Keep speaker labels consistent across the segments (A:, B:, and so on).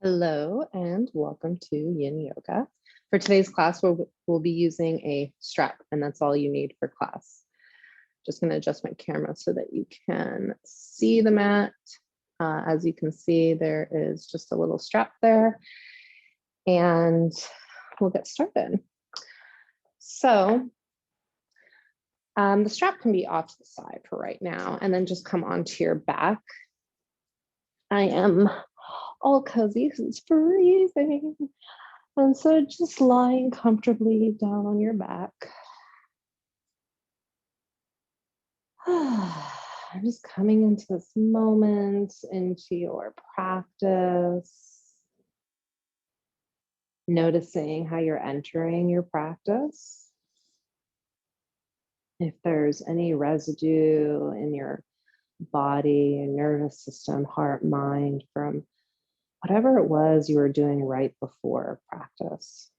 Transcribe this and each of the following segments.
A: Hello and welcome to Yin Yoga. For today's class, we'll be using a strap, and that's all you need for class. Just going to adjust my camera so that you can see the mat. As you can see, there is just a little strap there, and we'll get started. So the strap can be off to the side for right now, and then just come onto your back. I am all cozy because it's freezing. And so just lying comfortably down on your back. I'm just coming into this moment, into your practice, noticing how you're entering your practice. If there's any residue in your body, nervous system, heart, mind from whatever it was you were doing right before practice.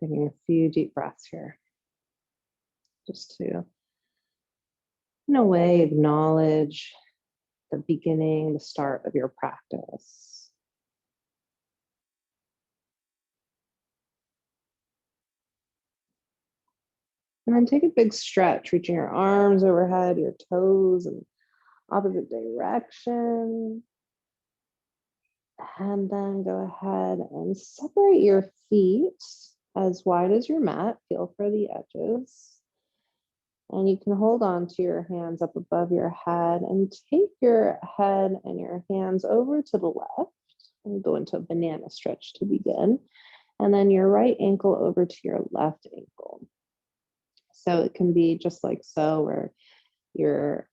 A: Taking a few deep breaths here, just to, in a way, acknowledge the beginning, the start of your practice. And then take a big stretch, reaching your arms overhead, your toes in opposite direction. And then go ahead and separate your feet as wide as your mat. Feel for the edges. And you can hold on to your hands up above your head and take your head and your hands over to the left and go into a banana stretch to begin. And then your right ankle over to your left ankle. So it can be just like so, where your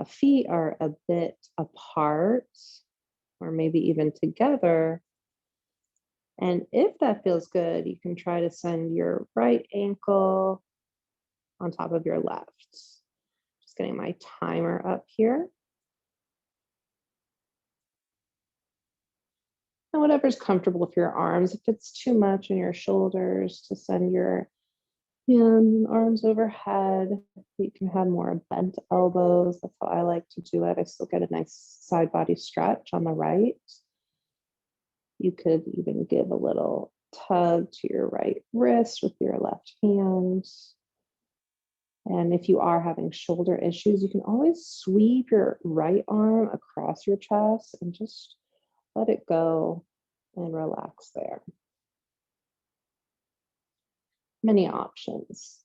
A: feet are a bit apart or maybe even together. And if that feels good, you can try to send your right ankle on top of your left. Just getting my timer up here. And whatever's comfortable with your arms. If it's too much in your shoulders, to send your hands and arms overhead. You can have more bent elbows. That's how I like to do it. I still get a nice side body stretch on the right. You could even give a little tug to your right wrist with your left hand. And if you are having shoulder issues, you can always sweep your right arm across your chest and just let it go and relax there. Many options.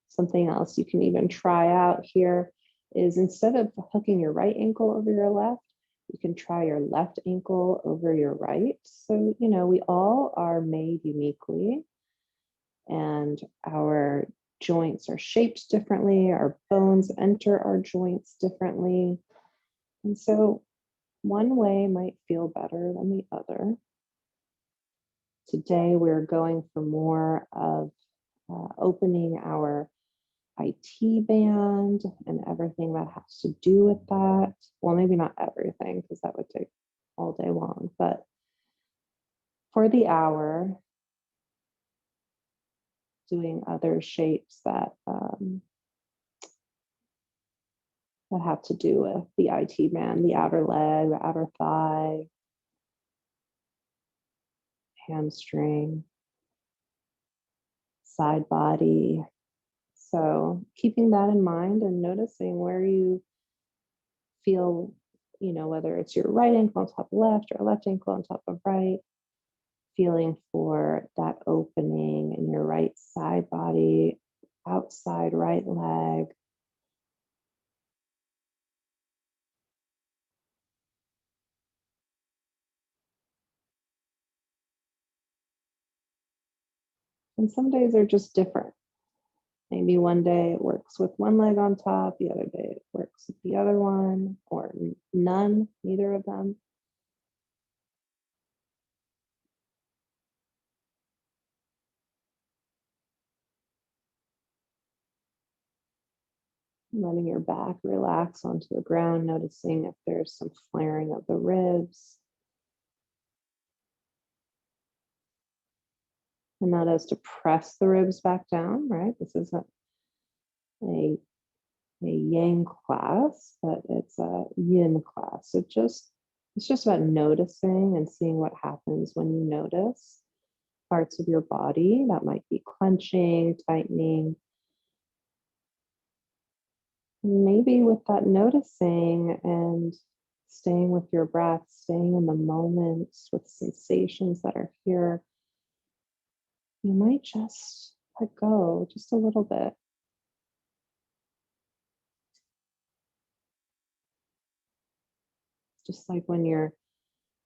A: Something else you can even try out here is, instead of hooking your right ankle over your left, you can try your left ankle over your right. So, we all are made uniquely, and our joints are shaped differently. Our bones enter our joints differently. And so one way might feel better than the other. Today, we're going for more of opening our IT band and everything that has to do with that. Well, maybe not everything, because that would take all day long, but for the hour, doing other shapes that have to do with the IT band, the outer leg, the outer thigh, hamstring, side body. So keeping that in mind and noticing where you feel, whether it's your right ankle on top of left or left ankle on top of right, feeling for that opening in your right side body, outside right leg. And some days are just different. Maybe one day it works with one leg on top, the other day it works with the other one, or none, neither of them. Letting your back relax onto the ground, noticing if there's some flaring of the ribs. And not as to press the ribs back down, right? This isn't a a yang class, but it's a yin class. So it's just about noticing and seeing what happens when you notice parts of your body that might be clenching, tightening. Maybe with that noticing and staying with your breath, staying in the moment with sensations that are here, you might just let go just a little bit. Just like when your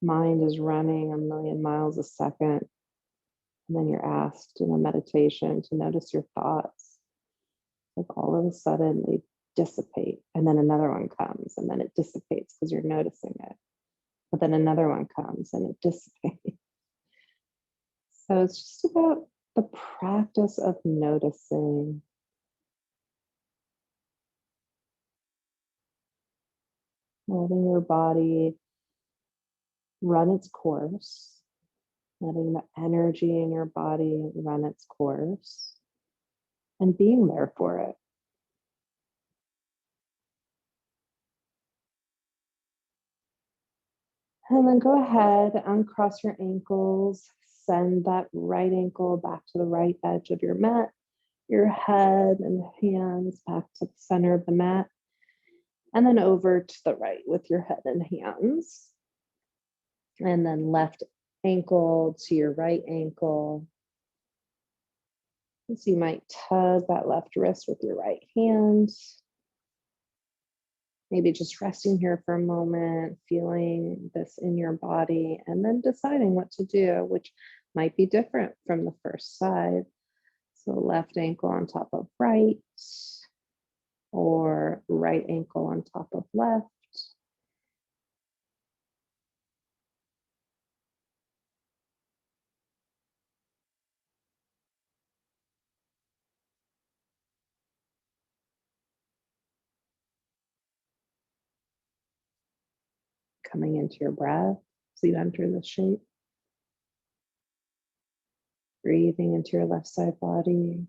A: mind is running a million miles a second, and then you're asked in a meditation to notice your thoughts. Like all of a sudden they dissipate, and then another one comes, and then it dissipates because you're noticing it. But then another one comes and it dissipates. So it's just about the practice of noticing, letting your body run its course, letting the energy in your body run its course, and being there for it. And then go ahead, uncross your ankles, send that right ankle back to the right edge of your mat, your head and hands back to the center of the mat, and then over to the right with your head and hands. And then left ankle to your right ankle. So you might tug that left wrist with your right hand. Maybe just resting here for a moment, feeling this in your body, and then deciding what to do, which might be different from the first side. So left ankle on top of right, or right ankle on top of left. Coming into your breath, so you enter the shape. Breathing into your left side body.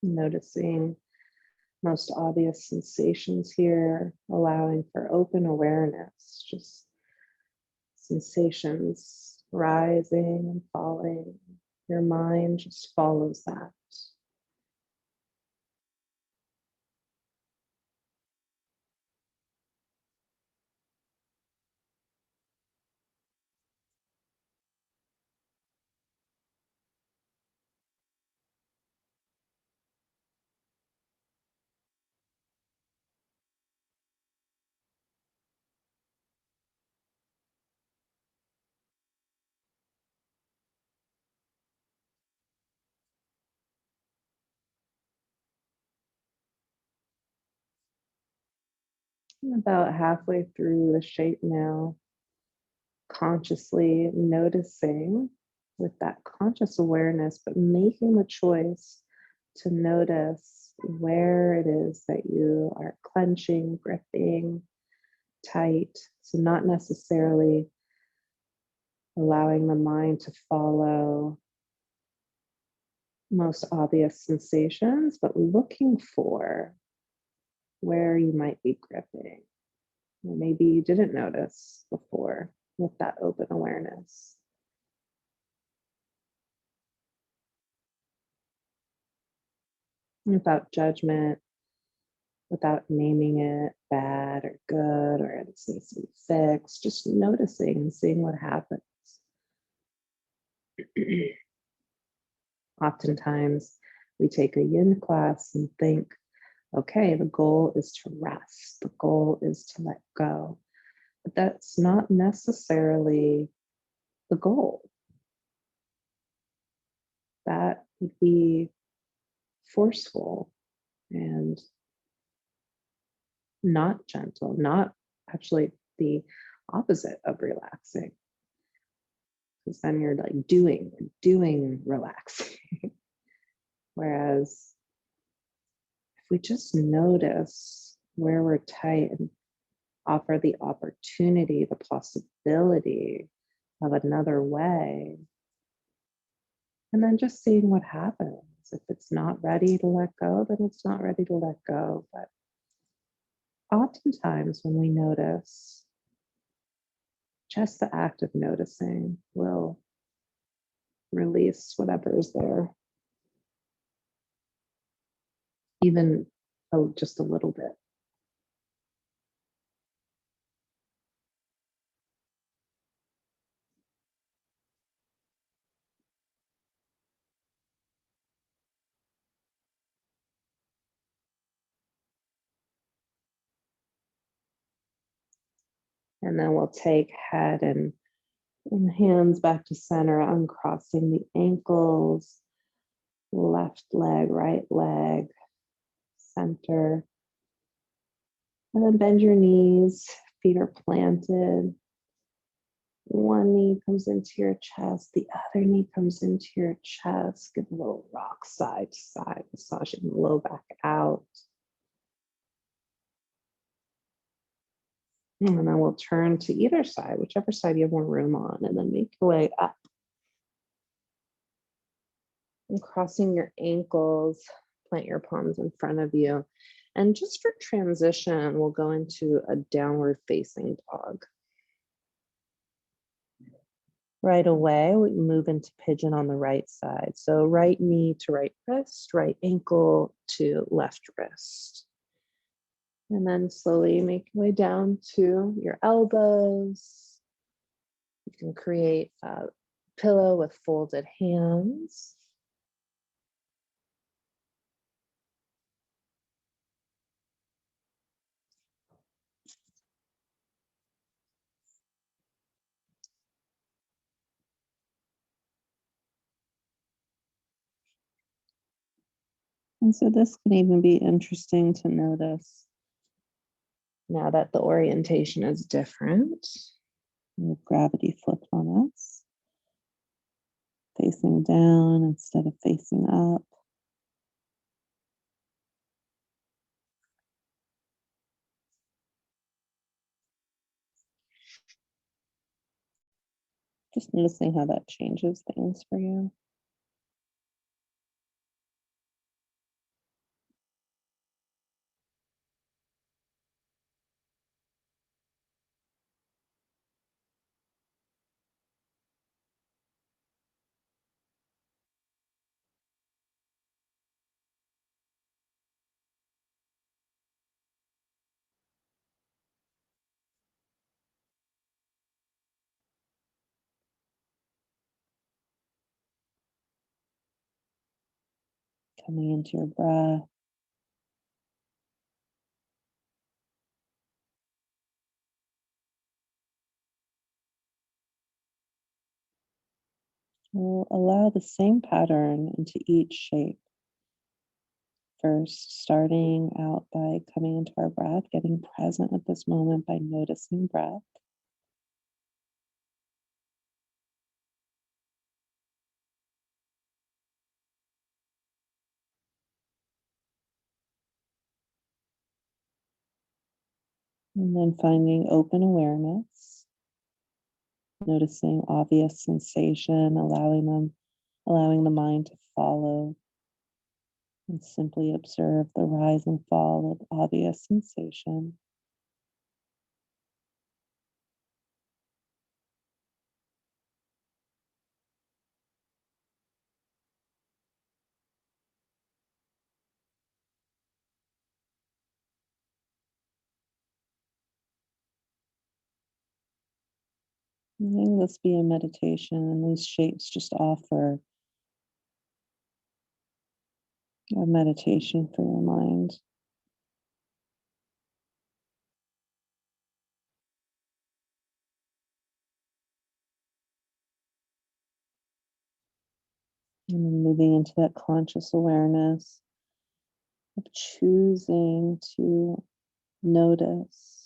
A: Noticing most obvious sensations here, allowing for open awareness, just sensations rising and falling. Your mind just follows that. I'm about halfway through the shape now, consciously noticing with that conscious awareness, but making the choice to notice where it is that you are clenching, gripping tight. So, not necessarily allowing the mind to follow most obvious sensations, but looking for where you might be gripping. Or maybe you didn't notice before with that open awareness. Without judgment, without naming it bad or good or this needs to be fixed, just noticing and seeing what happens. Oftentimes, we take a yin class and think, okay, the goal is to rest, the goal is to let go. But that's not necessarily the goal. That would be forceful and not gentle, not actually the opposite of relaxing. Because then you're like doing relaxing. Whereas if we just notice where we're tight and offer the opportunity, the possibility of another way. And then just seeing what happens. If it's not ready to let go, then it's not ready to let go. But oftentimes, when we notice, just the act of noticing will release whatever is there, even just a little bit. And then we'll take head and hands back to center, uncrossing the ankles, left leg, right leg, center. And then bend your knees, feet are planted. One knee comes into your chest, the other knee comes into your chest. Give a little rock side to side, massaging the low back out. And then we'll turn to either side, whichever side you have more room on, and then make your way up. And crossing your ankles, plant your palms in front of you. And just for transition, we'll go into a downward facing dog. Right away, we move into pigeon on the right side. So right knee to right wrist, right ankle to left wrist. And then slowly make your way down to your elbows. You can create a pillow with folded hands. And so this can even be interesting to notice now that the orientation is different. With gravity flipped on us, facing down instead of facing up. Just noticing how that changes things for you. Coming into your breath. We'll allow the same pattern into each shape. First, starting out by coming into our breath, getting present at this moment by noticing breath. And then finding open awareness, noticing obvious sensation, allowing the mind to follow and simply observe the rise and fall of obvious sensation. Letting this be a meditation, and these shapes just offer a meditation for your mind. And then moving into that conscious awareness of choosing to notice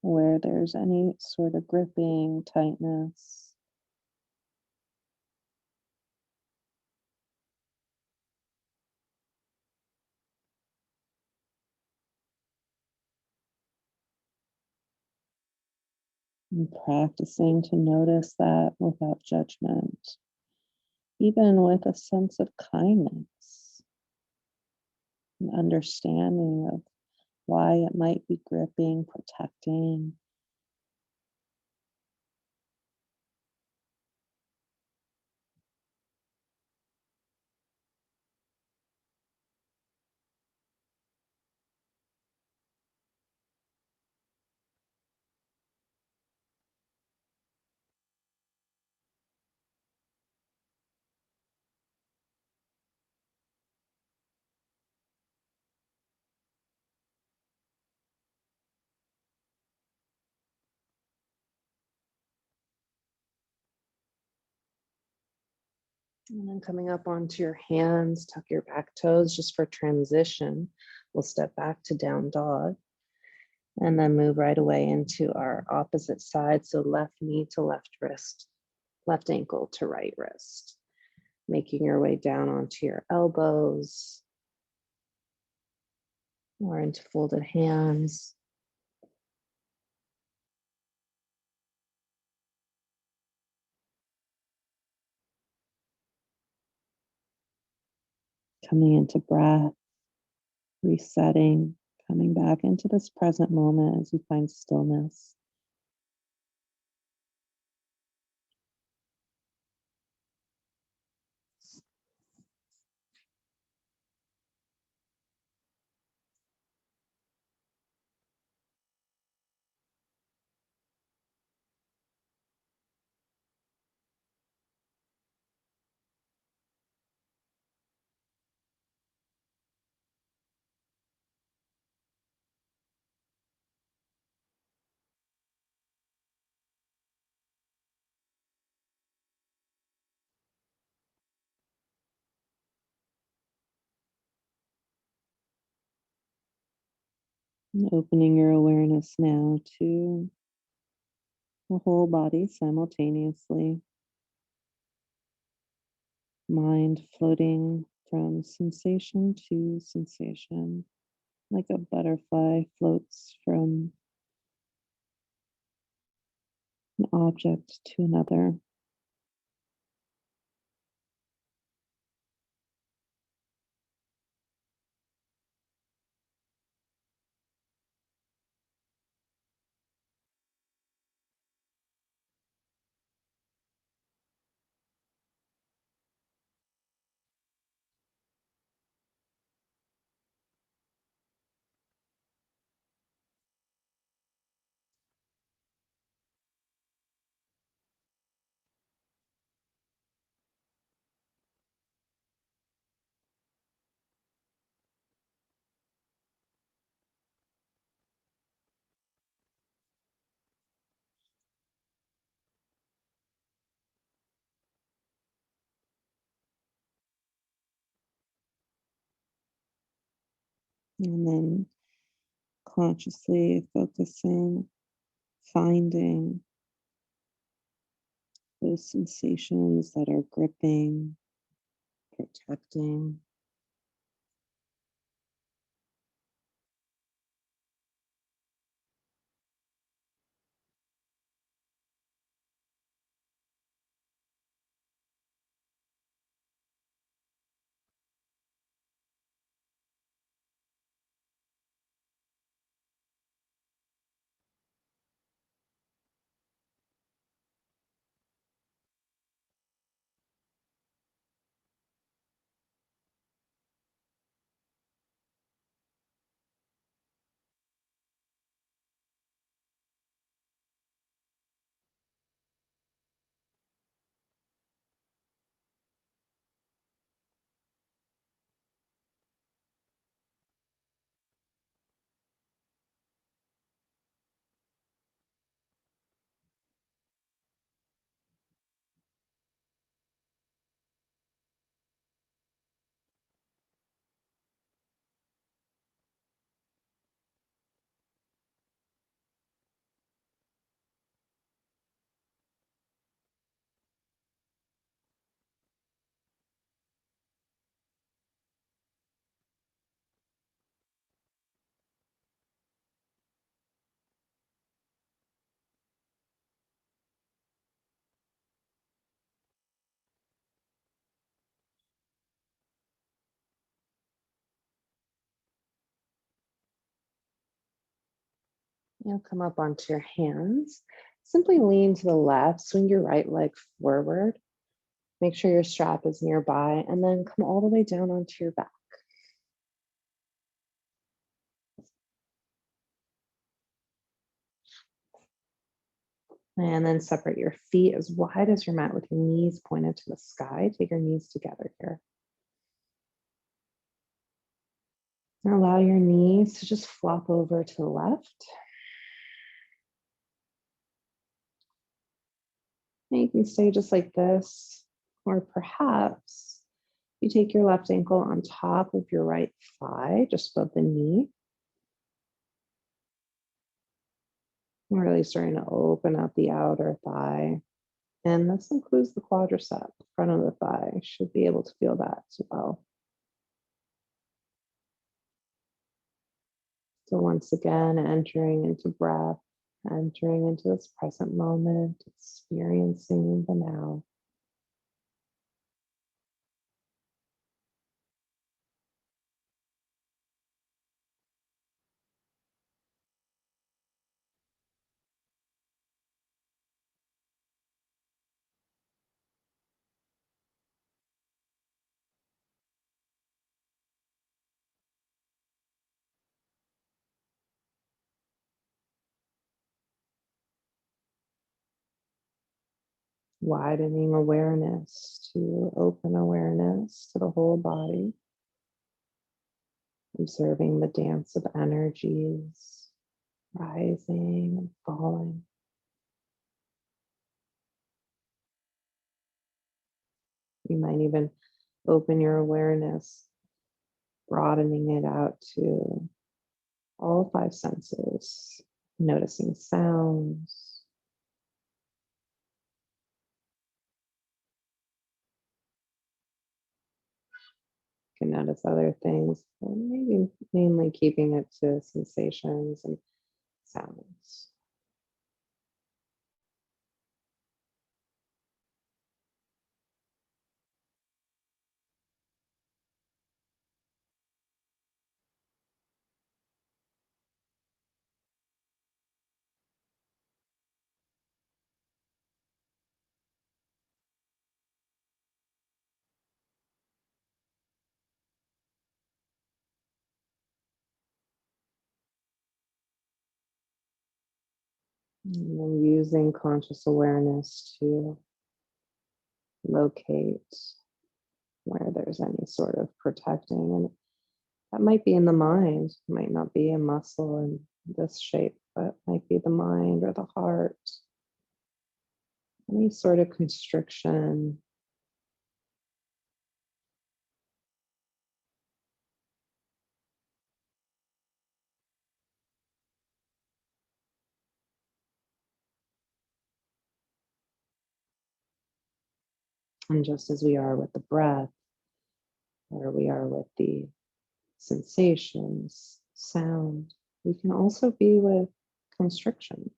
A: where there's any sort of gripping, tightness. And practicing to notice that without judgment, even with a sense of kindness and understanding of why it might be gripping, protecting. And then coming up onto your hands, tuck your back toes just for transition. We'll step back to down dog and then move right away into our opposite side. So left knee to left wrist, left ankle to right wrist, making your way down onto your elbows or into folded hands. Coming into breath, resetting, coming back into this present moment as you find stillness. And opening your awareness now to the whole body simultaneously. Mind floating from sensation to sensation, like a butterfly floats from an object to another. And then consciously focusing, finding those sensations that are gripping, protecting. Now come up onto your hands. Simply lean to the left, swing your right leg forward. Make sure your strap is nearby, and then come all the way down onto your back. And then separate your feet as wide as your mat with your knees pointed to the sky. Take your knees together here. And allow your knees to just flop over to the left. And you can stay just like this, or perhaps you take your left ankle on top of your right thigh, just above the knee. We're really starting to open up the outer thigh. And this includes the quadricep, the front of the thigh. Should be able to feel that as well. So once again, entering into breath, entering into this present moment, experiencing the now. Widening awareness to open awareness to the whole body, observing the dance of energies rising and falling. You might even open your awareness, broadening it out to all five senses, noticing sounds. You can notice other things, but maybe mainly keeping it to sensations and sounds. And then using conscious awareness to locate where there's any sort of protecting. And that might be in the mind, it might not be a muscle in this shape, but might be the mind or the heart. Any sort of constriction. And just as we are with the breath, or we are with the sensations, sound, we can also be with constriction.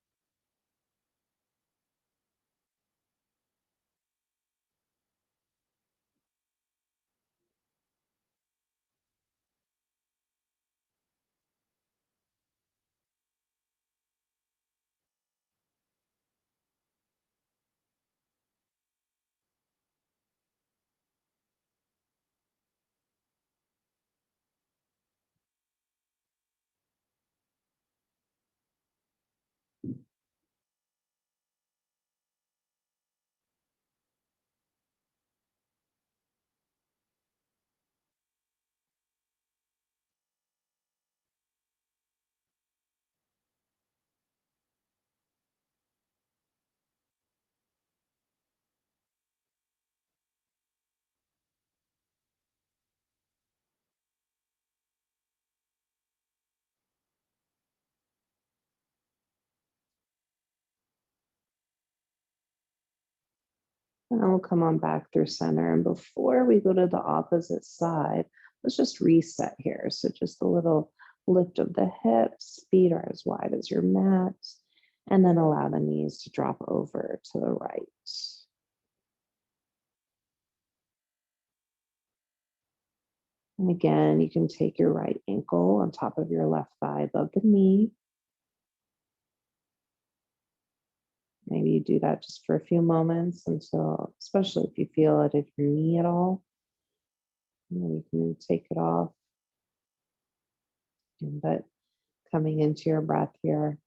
A: And then we'll come on back through center. And before we go to the opposite side, let's just reset here. So just a little lift of the hips, feet are as wide as your mat, and then allow the knees to drop over to the right. And again, you can take your right ankle on top of your left thigh above the knee. you do that just for a few moments until, especially if you feel it in your knee at all, and then you can take it off. But coming into your breath here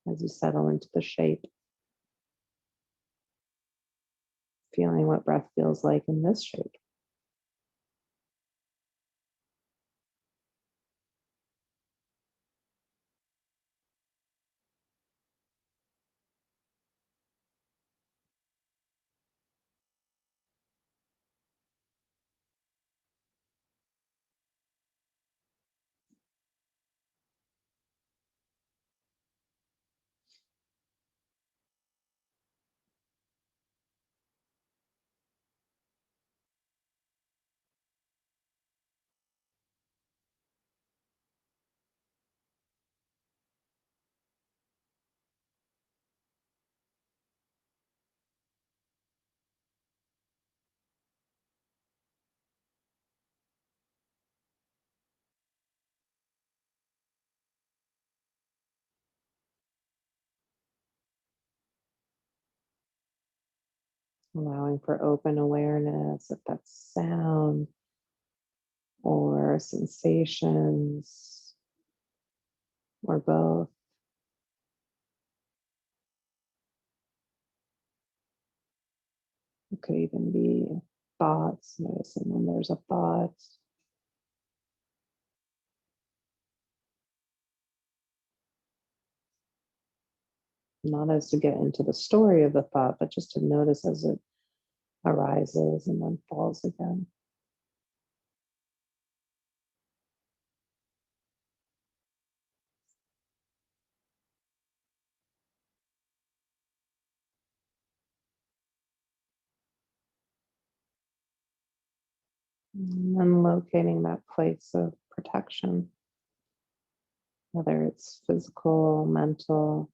A: as you settle into the shape, feeling what breath feels like in this shape. Allowing for open awareness if that's sound or sensations or both. It could even be thoughts, noticing when there's a thought. Not as to get into the story of the thought, but just to notice as it arises and then falls again. And then locating that place of protection, whether it's physical, mental.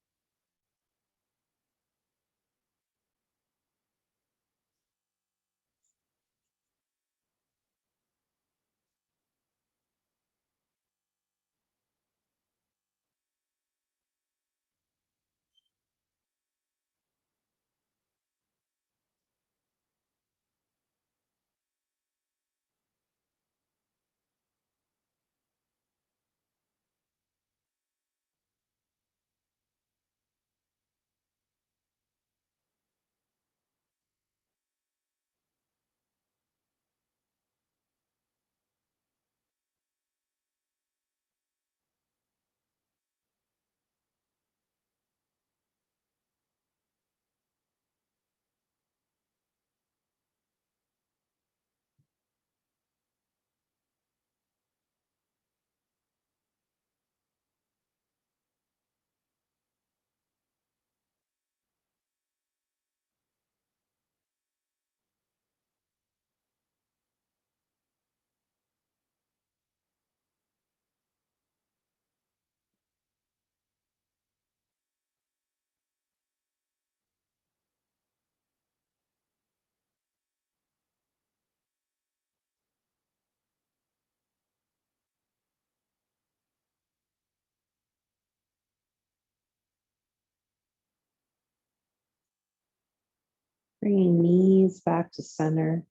A: Bringing knees back to center,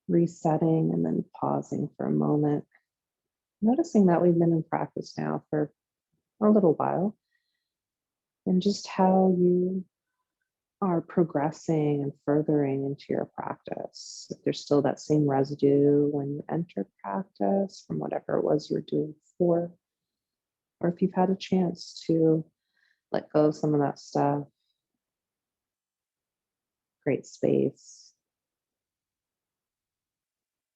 A: resetting, and then pausing for a moment. Noticing that we've been in practice now for a little while, and just how you are progressing and furthering into your practice. If there's still that same residue when you enter practice from whatever it was you were doing before, or if you've had a chance to let go of some of that stuff, create space.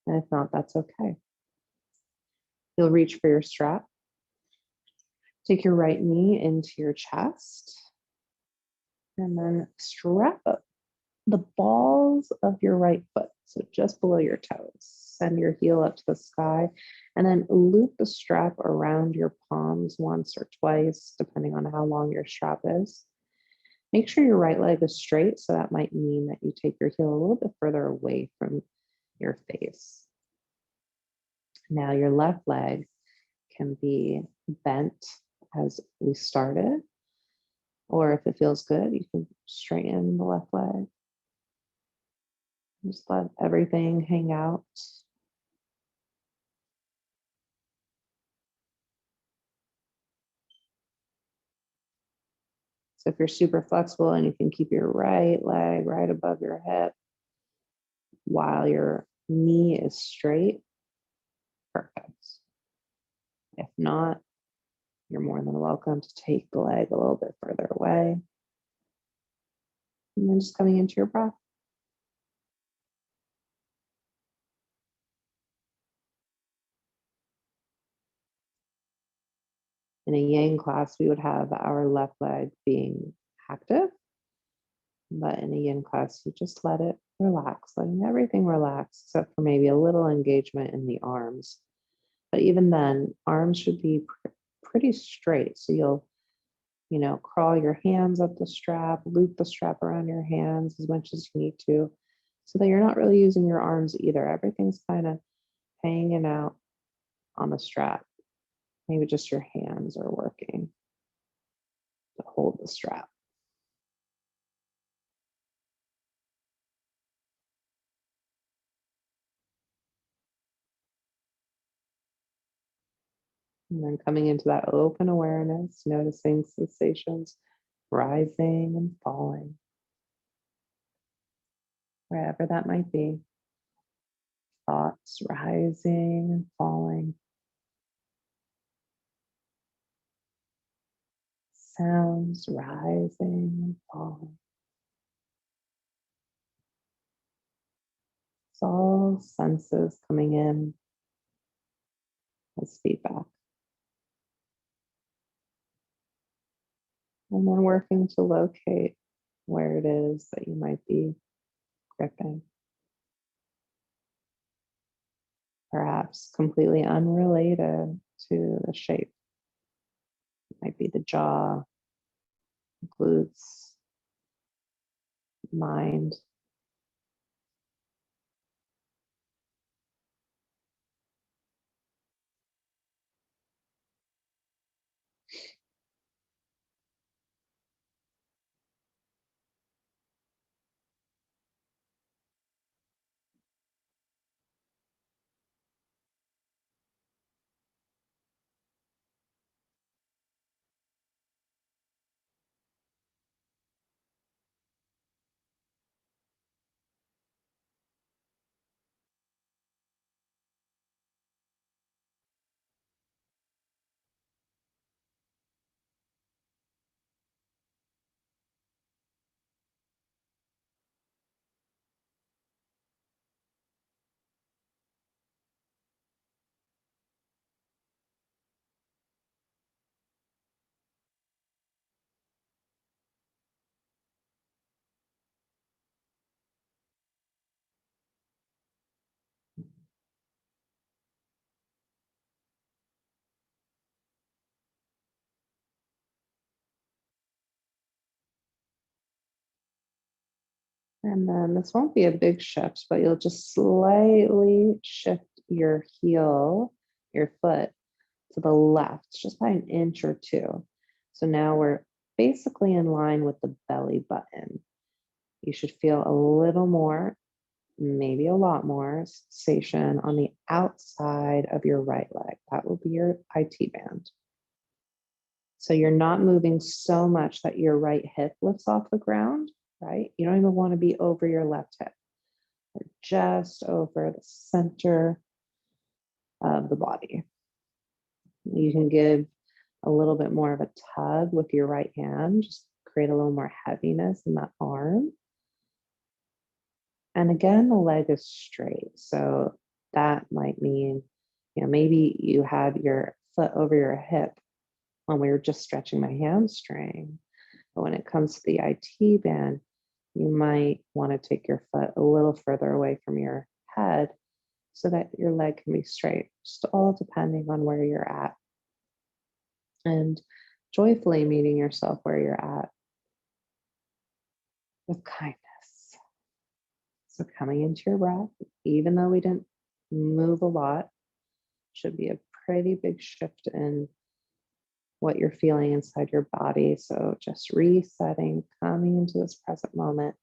A: And if not, that's okay. You'll reach for your strap. Take your right knee into your chest and then strap up the balls of your right foot, so just below your toes. Send your heel up to the sky and then loop the strap around your palms once or twice, depending on how long your strap is. Make sure your right leg is straight, so that might mean that you take your heel a little bit further away from your face. Now your left leg can be bent as we started. Or if it feels good, you can straighten the left leg. Just let everything hang out. So if you're super flexible and you can keep your right leg right above your hip while your knee is straight, perfect. If not, you're more than welcome to take the leg a little bit further away. And then just coming into your breath. In a yang class, we would have our left leg being active, but in a yin class, you just let it relax, letting everything relax, except for maybe a little engagement in the arms. But even then, arms should be pretty straight. So you'll crawl your hands up the strap, loop the strap around your hands as much as you need to, so that you're not really using your arms either. Everything's kind of hanging out on the strap. Maybe just your hands are working to hold the strap. And then coming into that open awareness, noticing sensations rising and falling, wherever that might be. Thoughts rising and falling. Sounds rising and falling. It's all senses coming in as feedback. And then working to locate where it is that you might be gripping. Perhaps completely unrelated to the shape. It might be the jaw, glutes, mind. And then this won't be a big shift, but you'll just slightly shift your heel, your foot to the left, just by an inch or two. So now we're basically in line with the belly button. You should feel a little more, maybe a lot more sensation on the outside of your right leg. That will be your IT band. So you're not moving so much that your right hip lifts off the ground, right? You don't even want to be over your left hip. You're just over the center of the body. You can give a little bit more of a tug with your right hand, just create a little more heaviness in that arm. And again, the leg is straight. So that might mean, maybe you had your foot over your hip when we were just stretching my hamstring. But when it comes to the IT band, you might want to take your foot a little further away from your head so that your leg can be straight, just all depending on where you're at. And joyfully meeting yourself where you're at with kindness. So coming into your breath, even though we didn't move a lot, should be a pretty big shift in what you're feeling inside your body. So just resetting, coming into this present moment,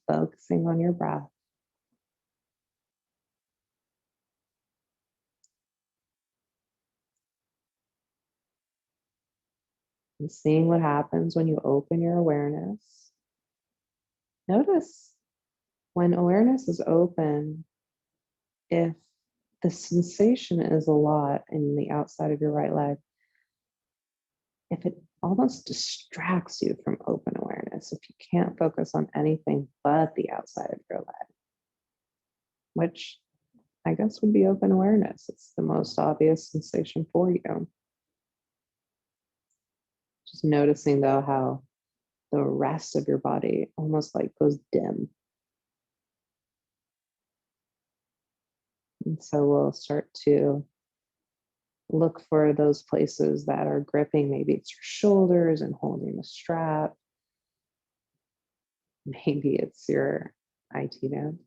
A: focusing on your breath. And seeing what happens when you open your awareness. Notice when awareness is open, if the sensation is a lot in the outside of your right leg, if it almost distracts you from open awareness, if you can't focus on anything but the outside of your leg, which I guess would be open awareness. It's the most obvious sensation for you. Just noticing though how the rest of your body almost like goes dim. And so we'll start to look for those places that are gripping. Maybe it's your shoulders and holding the strap. Maybe it's your IT band.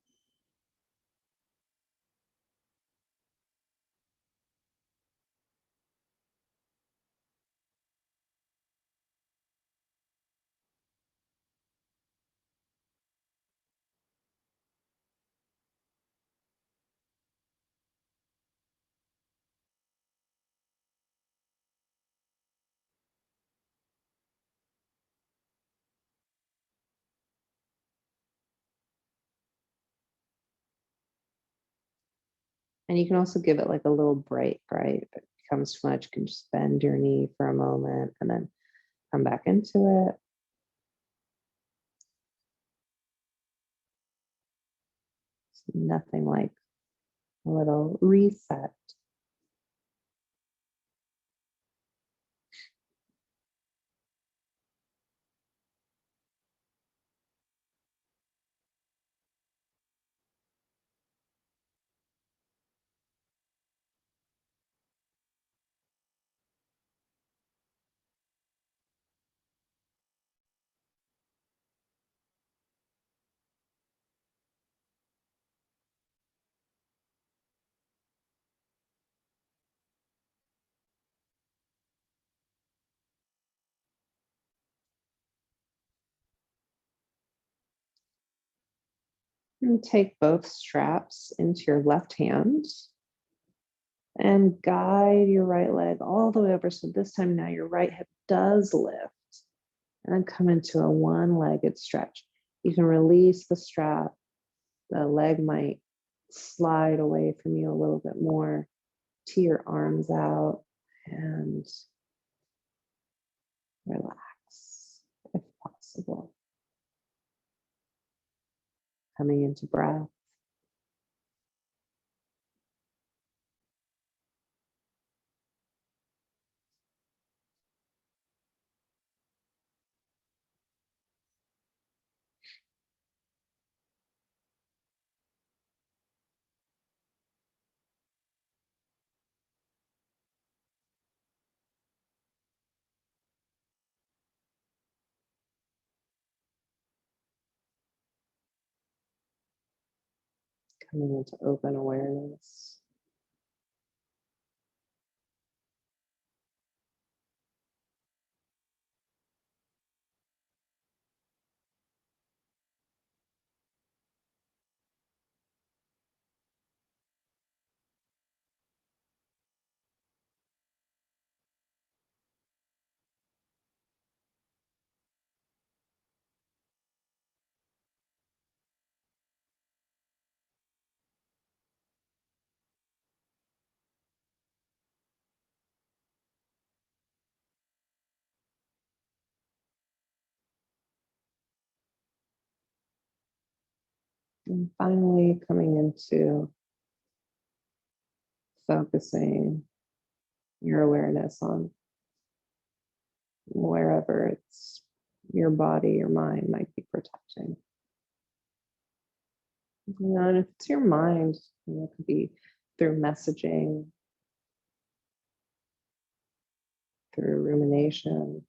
A: And you can also give it like a little break, right? If it becomes too much, you can just bend your knee for a moment and then come back into it. It's nothing like a little reset. And take both straps into your left hand and guide your right leg all the way over. So this time now your right hip does lift and then come into a one-legged stretch. You can release the strap. The leg might slide away from you a little bit more to your arms out and relax if possible. Coming into breath. Coming into open awareness. And finally, coming into focusing your awareness on wherever it's your body, your mind might be protecting. And if it's your mind, it could be through messaging, through rumination.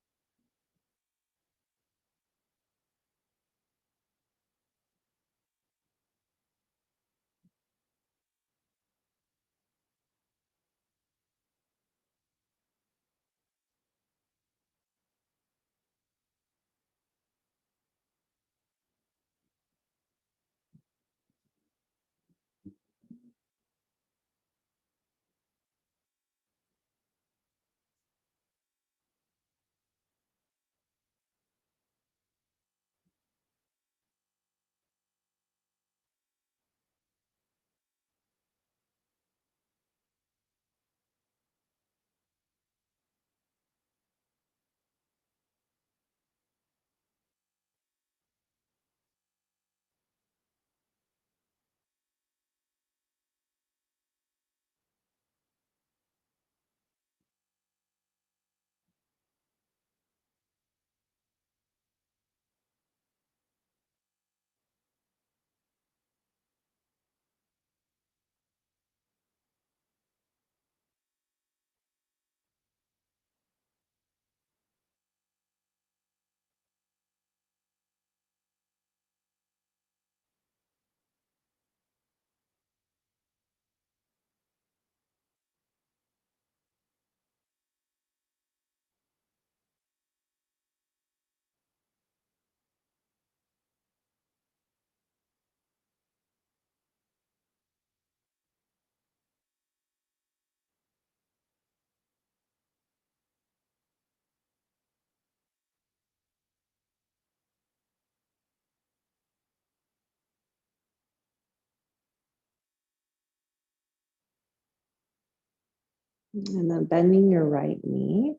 A: And then bending your right knee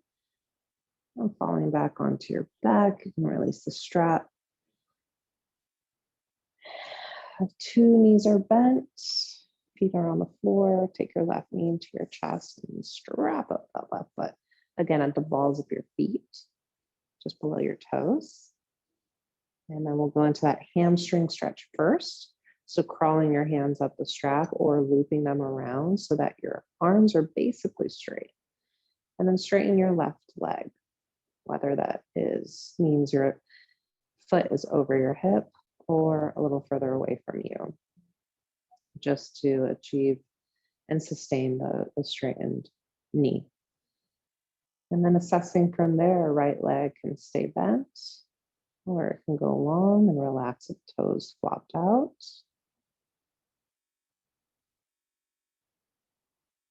A: and falling back onto your back. You can release the strap. Two knees are bent, feet are on the floor. Take your left knee into your chest and strap up that left foot. Again, at the balls of your feet, just below your toes. And then we'll go into that hamstring stretch first. So crawling your hands up the strap or looping them around so that your arms are basically straight. And then straighten your left leg, whether that means your foot is over your hip or a little further away from you, just to achieve and sustain the straightened knee. And then assessing from there, right leg can stay bent or it can go long and relax if toes flopped out.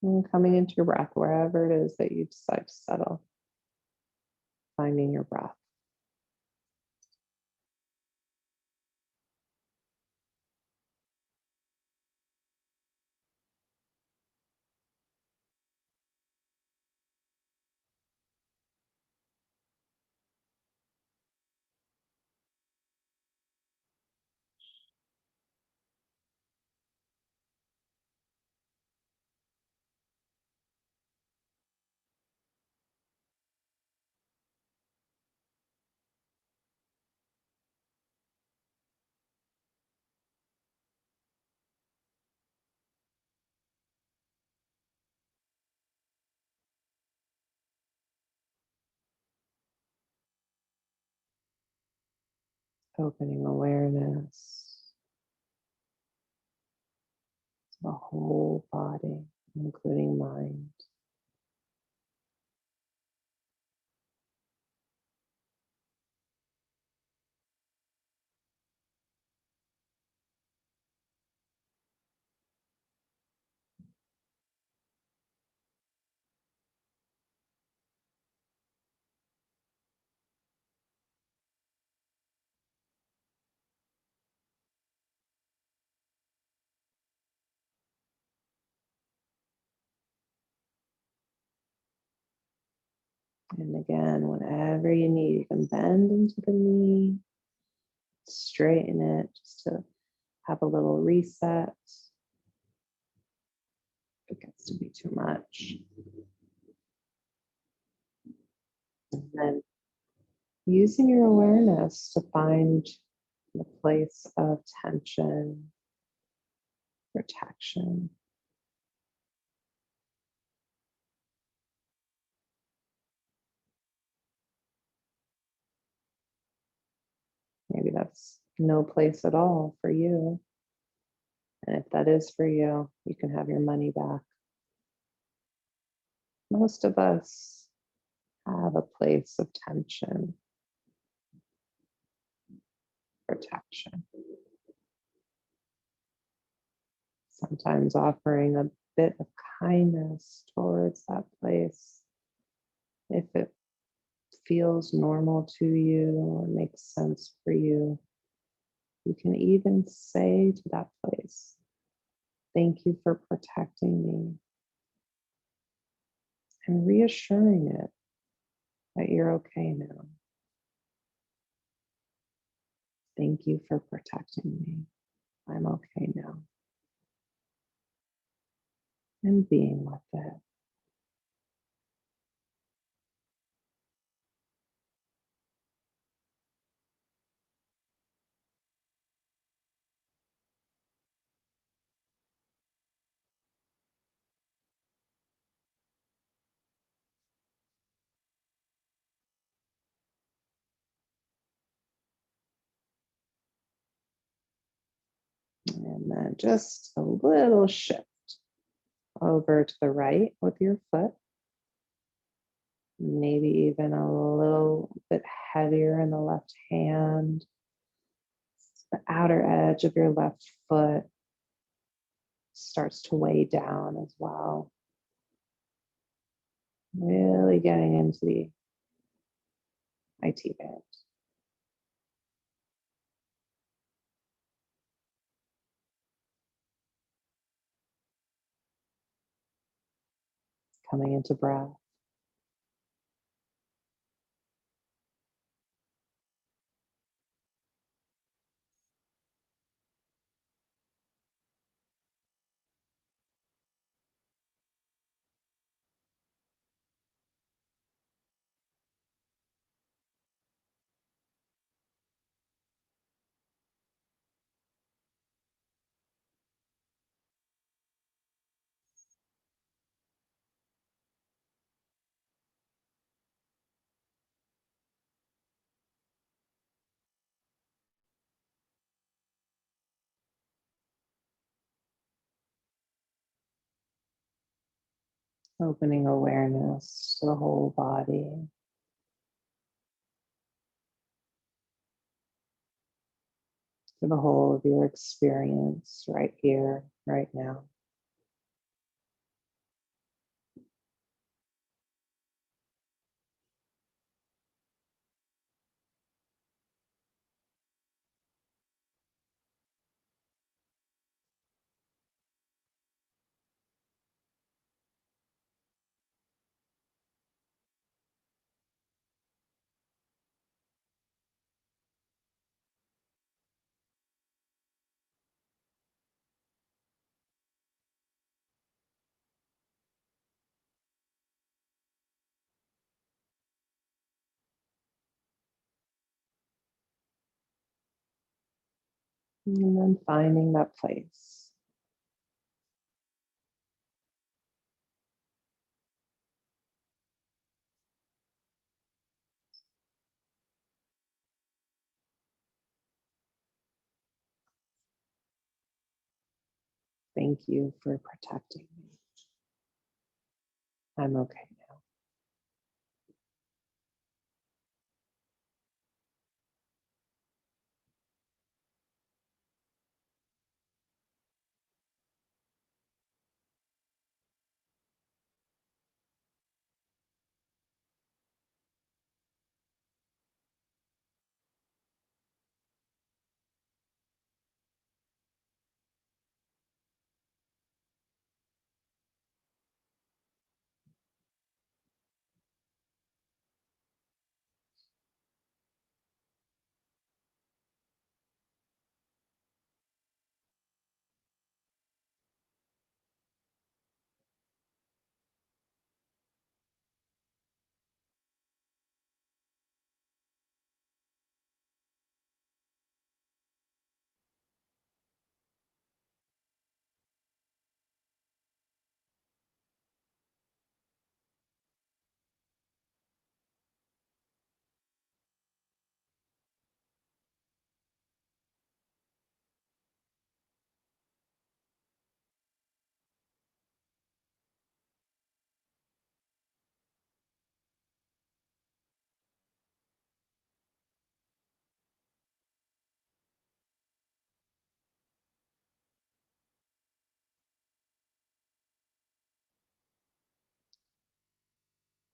A: And coming into your breath, wherever it is that you decide to settle, finding your breath. Opening awareness to the whole body, including mind. And again, whenever you need, you can bend into the knee, straighten it just to have a little reset. If it gets to be too much. And then using your awareness to find the place of tension, protection. Maybe that's no place at all for you. And if that is for you, you can have your money back. Most of us have a place of tension, protection. Sometimes offering a bit of kindness towards that place. If it feels normal to you or makes sense for you, you can even say to that place, "Thank you for protecting me," and reassuring it that you're okay now. "Thank you for protecting me. I'm okay now." And being with it. And then just a little shift over to the right with your foot. Maybe even a little bit heavier in the left hand. The outer edge of your left foot starts to weigh down as well. Really getting into the IT band. Coming into breath. Opening awareness to the whole body, to the whole of your experience right here, right now. And then finding that place. Thank you for protecting me. I'm okay now.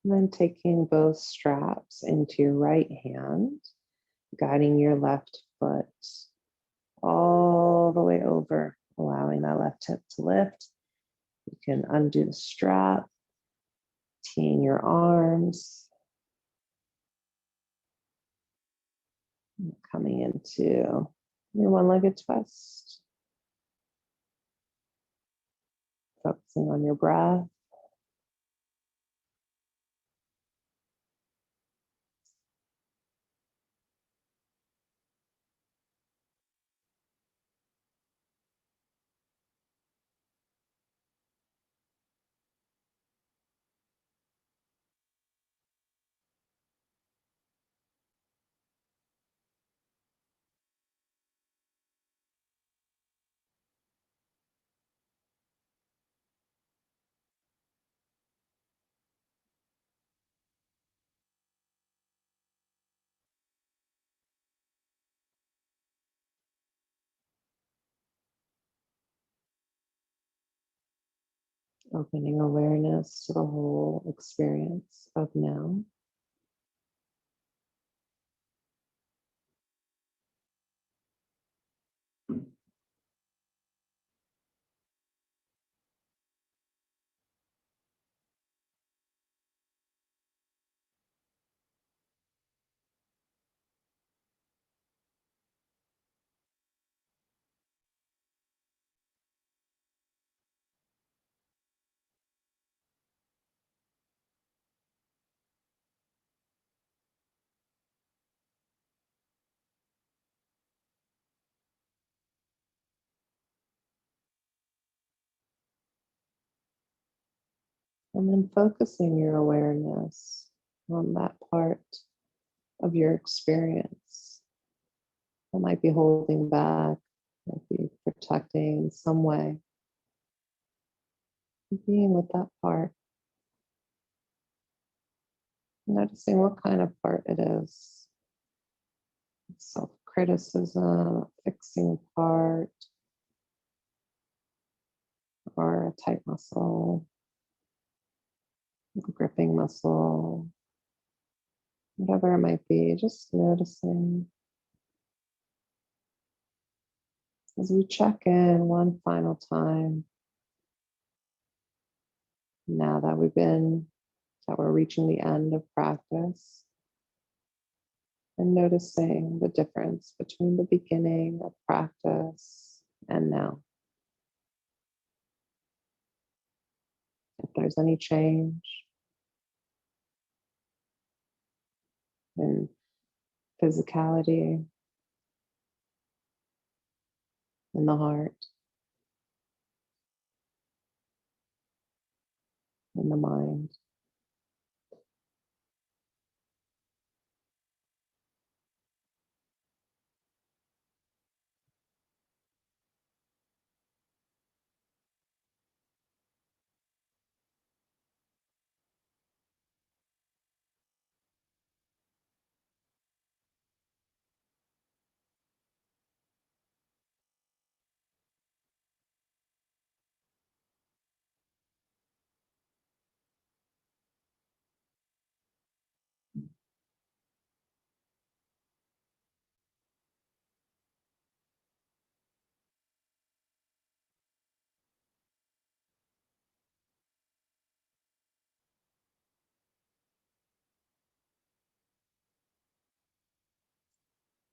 A: And then taking both straps into your right hand, guiding your left foot all the way over, allowing that left hip to lift. You can undo the strap, teeing your arms, coming into your one-legged twist, focusing on your breath. Opening awareness to the whole experience of now. And then focusing your awareness on that part of your experience that might be holding back, might be protecting in some way. Being with that part, noticing what kind of part it is. Self criticism, fixing part, or a tight muscle, gripping muscle, whatever it might be, just noticing. As we check in one final time, now that we're reaching the end of practice, and noticing the difference between the beginning of practice and now. If there's any change in physicality, in the heart, in the mind.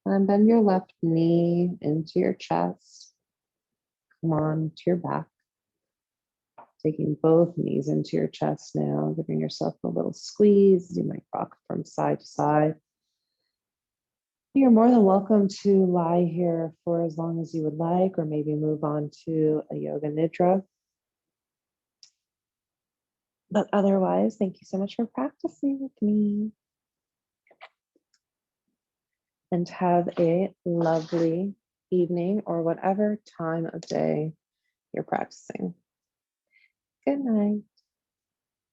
A: And bend your left knee into your chest. Come on to your back. Taking both knees into your chest now, giving yourself a little squeeze. You might rock from side to side. You're more than welcome to lie here for as long as you would like, or maybe move on to a yoga nidra. But otherwise, thank you so much for practicing with me. And have a lovely evening or whatever time of day you're practicing. Good night.